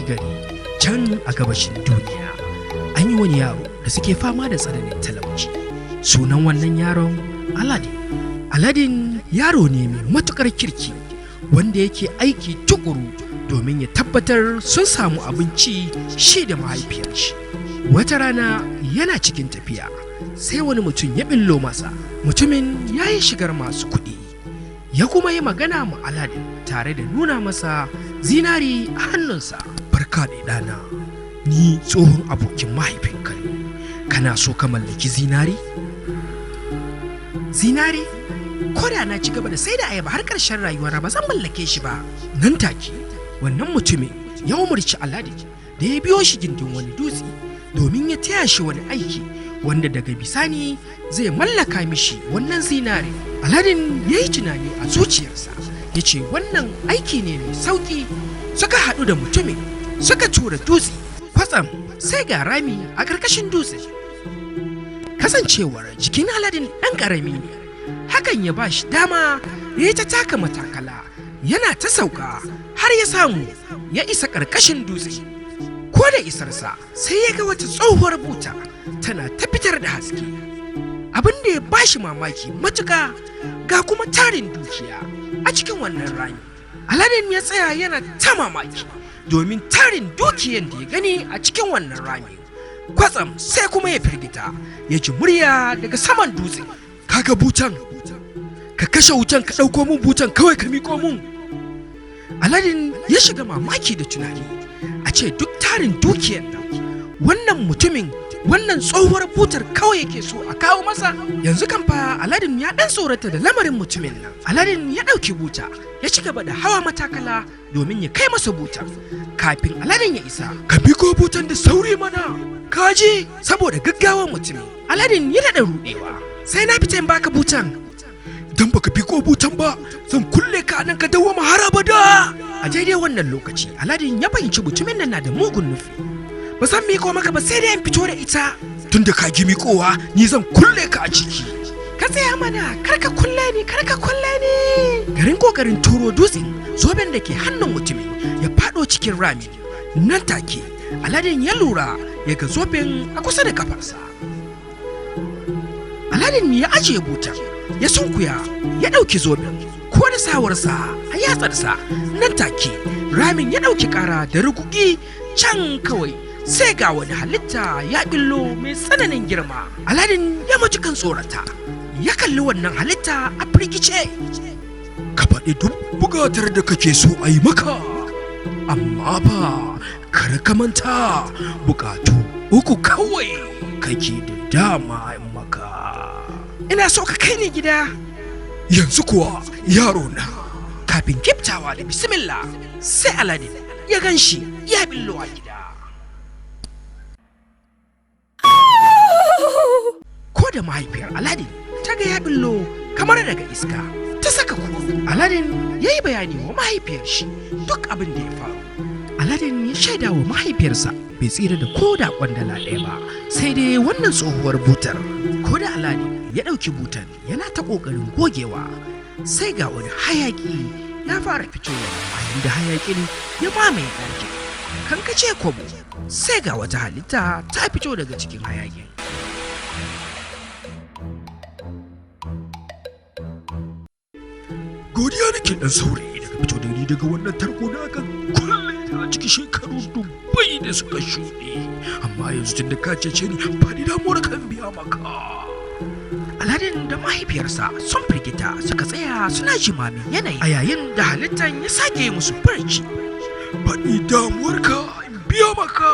gari can a gabashin duniya an yi wani yaro da suke fama da tsananin talauci. Sunan wannan yaron Aladin. Aladin yaro ne mai matukar kirki wanda yake aiki tukuru domin ya tabbatar sun samu abinci shi da mahaifiyar shi. Wata rana yana cikin tafiya sai wani mutum ya billo masa. Mutumin ya yi shigar masu kuɗi ya kuma yi magana ma Aladin tare da nuna masa zinari a hannunsa. Barka da ɗana, ni tsohon abokin mahaifinka ne, kana so ka mallaki zinari? Zinari? Ko da na ci gaba da sai da ayaba har ƙarshen rayuwar ba zan mallake shi ba. Nan take wannan mutumin ya umarci Aladin da ya biyo shi gindin wani dutse domin ya taya shi wani aiki wanda daga bisani zai mallaka mishi wannan zinari. Aladin ya yi tunani a zuciyarsa ya ce wannan aiki ne mai sauƙi. Suka haɗu da mutumin suka tura dutse, kwatsam sai ga rami a ƙarƙashin dutse. Kasancewar jikin Aladin ɗan ƙarami ne, hakan ya ba shi dama ya yi ta taka matakala yana ta sauka har ya samu ya isa ƙarƙashin dutse. Ko da isarsa sai ya ga wata tsohuwar buta tana ta fitar da haske. Abin da ya ba shi mamaki matuka ga kuma tarin dukiya a cikin wannan rami. Aladin ya tsaya yana ta mamaki domin tarin dukiyan da ya gani a cikin wannan rami. Kwatsam sai kuma ya firgita ya ji murya daga saman dutse. Kaga butan? Ka kashe wutan ka ɗauko mun butan kawai ka miƙo mun. Aladin ya shiga mamaki da tunani, a ce duk tarin dukiyar nan wannan mutumin wannan tsohuwar butar kawai yake so a kawo masa. Yanzu kan fa Aladin ya ɗan tsorata da lamarin mutumin nan. Aladin ya ɗauki buta ya ci gaba da hawa matakala domin ya kai masa buta. Kafin Aladin ya isa, ka biko butan da sauri mana kaji. Saboda gaggawan mutumin Aladin ya daɗa ruɗewa. Sai na fita in baka butan. Dan baka biko butan ba zan kulle ka nan ka dawwama har abada. A daidai wannan lokaci Aladin ya fahimci mutumin nan na da mugun nufi. Ba zan miko maka ba sai dai in fito da ita. Tunda ka gi mikowa ni zan kulle ka a ciki. Ka tsaya mana, kar ka kulle ni, kar ka kulle ni. Garin kokarin turo dutsen zoben da ke hannun mutumin ya fado cikin rami. Nan take Aladin ya lura ya ga zoben a kusa da kafarsa. Aladin ya ajiye butan ya sunkuya ya ɗauki zoben, ko da sawarsa a yatsarsa. Nan take ramin ya ɗauki ƙara da rugugi. Can kawai sai ga wani halitta ya billo mai tsananin girma. Aladin ya matukan tsorata ya kalli wannan halitta a firgice. Ka faɗi duk buƙatar da kake so a yi maka, amma ba kar ka manta buƙatu uku kawai kake da dama in maka. Ina so ka kai ni gida yanzu kuwa yaro na. Kafin kiftawa da bismillah sai Aladin ya gan shi ya billo a gida. Ko da mahaifiyar Aladin ta ga ya billo kamar daga iska, ta saka kuru. Aladin ya yi bayani wa mahaifiyar shi duk abin da ya faru. Aladin ya shaida wa mahaifiyarsa bai tsira da ko da kwandala ɗaya ba, sai dai wannan tsohuwar butar. Ko da Aladin ya ɗauki butan yana ta ƙoƙarin gogewa, sai ga wani hayaƙi ya fara fitowa. A inda hayaƙin ya mamaye ɗakin, kankace kwabo sai ga wata halitta ta fito daga cikin hayaƙin. Godiya nake ɗan saurayi daga fito da ni daga wannan tarko na kan kulle a cikin shekaru dubbai da suka shuɗe, amma yanzu tun da ka cece ni ba ni damuwar kan biya maka. Aladin da mahaifiyarsa sun firgita suka tsaya suna jimamin yanayi, a yayin da halittan ya sake musu farci. Faɗi damuwarka in biya maka.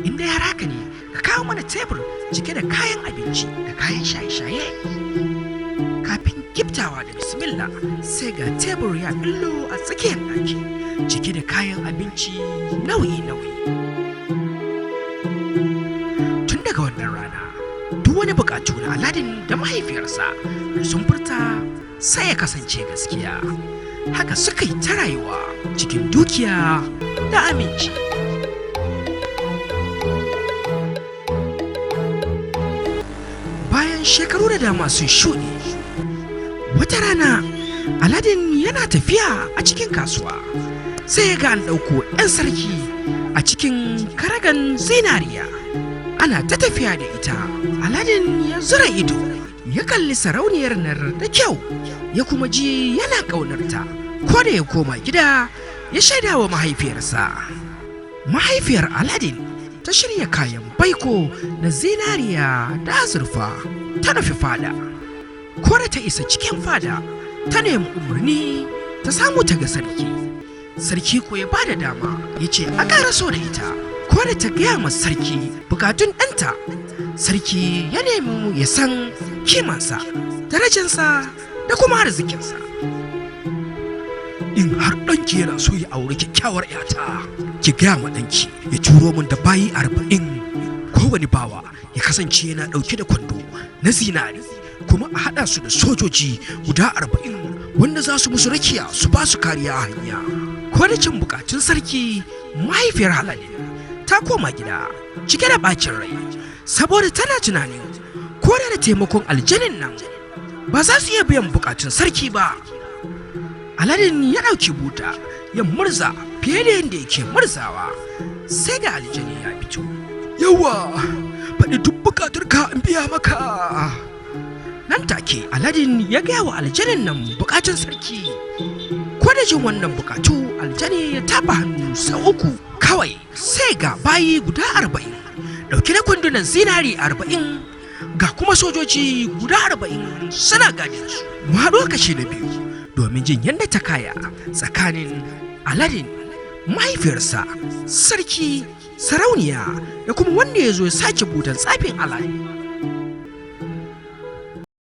Inda ya haka ne ka kawo mana tebur cike da kayan abinci da kayan shaye-shaye. Kafin kiftawa da bismillah sai ga tebur ya billo a tsakiyar ɗaki cike da kayan abinci nauyi-nauyi. Tun daga wannan rana duk wani bukatu na Aladin da mahaifiyarsa da sun furta sai ya kasance gaskiya. Haka suka yi ta rayuwa cikin dukiya da aminci. Bayan shekaru da dama sun shuɗe, wata rana Aladin yana tafiya a cikin kasuwa sai ga an ɗauko 'yan sarki a cikin karagan zinariya ana ta tafiya da ita. Aladin ya zura ido ya kalli sarauniyar nan da kyau ya kuma ji yana ƙaunarta. Ko da ya koma gida ya shaida wa mahaifiyarsa. Mahaifiyar Aladin ta shirya kayan baiko na zinariya da azurfa ta nufi fada. Ko da ta isa cikin fada ta nemi umarni ta samu ta ga sarki. Sarki ko ya bada dama ya ce a ƙara so da ita. Ko da ta gaya ma sarki bukatun ɗanta, sarki ya nemi ya san kimansa, darajansa da kuma arzikinsa. In har ɗanki yana so ya auri kyakkyawar yata, ki gaya ma ɗanki ya turo min da bayi 40. Kowane bawa ya kasance yana ɗauke da kwando na zinari, kuma a haɗa su da sojoji guda 40 wanda za su musu rakiya su ba su kariya a hanya. Kwanacin bukatun sarki, mahaifiyar Aladin ta koma gida cike da bacin rai saboda tana tunanin ko da taimakon aljanin nan ba za su iya biyan bukatun sarki ba. Aladin ya ɗauki buta ya murza fiye da yadda yake murzawa, sai ga aljani ya fito. Yawa, faɗi duk bukatar ka in biya maka. Nan take Aladin ya gaya wa aljanin nan bukatun sarki. Ko da jin wannan bukatu, aljani ya taɓa hannu sau 3 kawai, sai ga bayi guda 40 ɗauke da kundunan zinari 40 ga kuma sojoji guda 40 suna gadin su. Mu haɗu kashi na biyu domin jin yadda ta kaya tsakanin Aladin, mahaifiyarsa, sarki, sarauniya da kuma wanda ya zo ya sake butan tsafin Aladin.